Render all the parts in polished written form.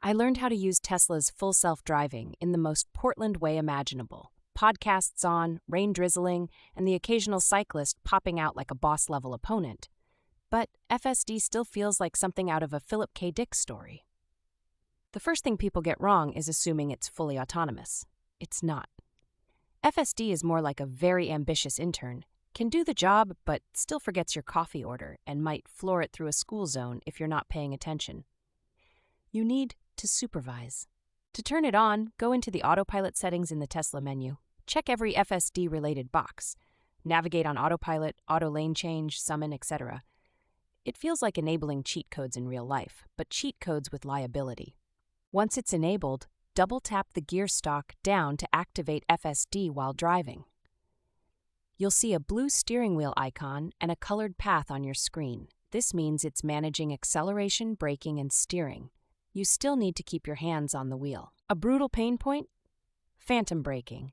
I learned how to use Tesla's full self-driving in the most Portland way imaginable. Podcasts on, rain drizzling, and the occasional cyclist popping out like a boss-level opponent. But FSD still feels like something out of a Philip K. Dick story. The first thing people get wrong is assuming it's fully autonomous. It's not. FSD is more like a very ambitious intern, can do the job but still forgets your coffee order and might floor it through a school zone if you're not paying attention. You need to supervise. To turn it on, go into the Autopilot settings in the Tesla menu. Check every FSD-related box. Navigate on Autopilot, auto lane change, summon, etc. It feels like enabling cheat codes in real life, but cheat codes with liability. Once it's enabled, double-tap the gear stalk down to activate FSD while driving. You'll see a blue steering wheel icon and a colored path on your screen. This means it's managing acceleration, braking, and steering. You still need to keep your hands on the wheel. A brutal pain point? Phantom braking.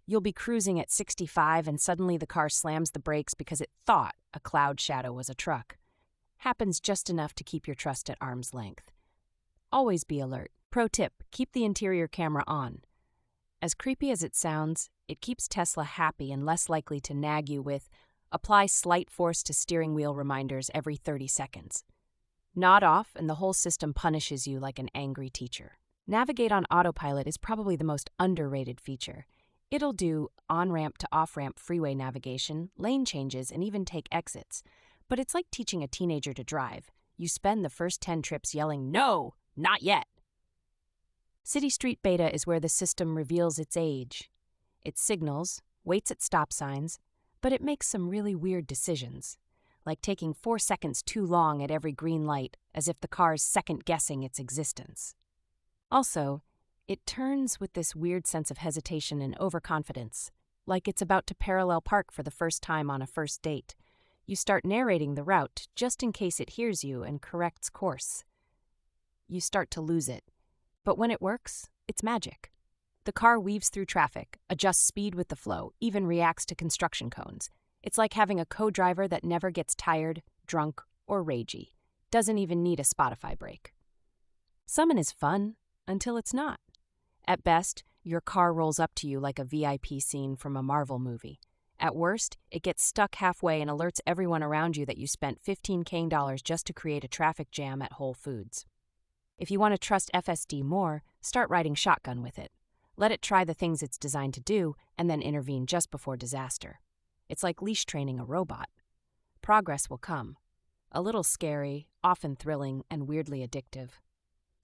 You'll be cruising at 65 and suddenly the car slams the brakes because it thought a cloud shadow was a truck. Happens just enough to keep your trust at arm's length. Always be alert. Pro tip, keep the interior camera on. As creepy as it sounds, it keeps Tesla happy and less likely to nag you with apply slight force to steering wheel reminders every 30 seconds. Nod off and the whole system punishes you like an angry teacher. Navigate on Autopilot is probably the most underrated feature. It'll do on-ramp to off-ramp freeway navigation, lane changes, and even take exits. But it's like teaching a teenager to drive. You spend the first 10 trips yelling, "No, not yet." City Street Beta is where the system reveals its age. It signals, waits at stop signs, but it makes some really weird decisions, like taking 4 seconds too long at every green light, as if the car's second-guessing its existence. Also, it turns with this weird sense of hesitation and overconfidence, like it's about to parallel park for the first time on a first date. You start narrating the route just in case it hears you and corrects course. You start to lose it. But when it works, it's magic. The car weaves through traffic, adjusts speed with the flow, even reacts to construction cones. It's like having a co-driver that never gets tired, drunk, or ragey. Doesn't even need a Spotify break. Summon is fun, until it's not. At best, your car rolls up to you like a VIP scene from a Marvel movie. At worst, it gets stuck halfway and alerts everyone around you that you spent $15K just to create a traffic jam at Whole Foods. If you want to trust FSD more, start riding shotgun with it. Let it try the things it's designed to do and then intervene just before disaster. It's like leash training a robot. Progress will come. A little scary, often thrilling, and weirdly addictive.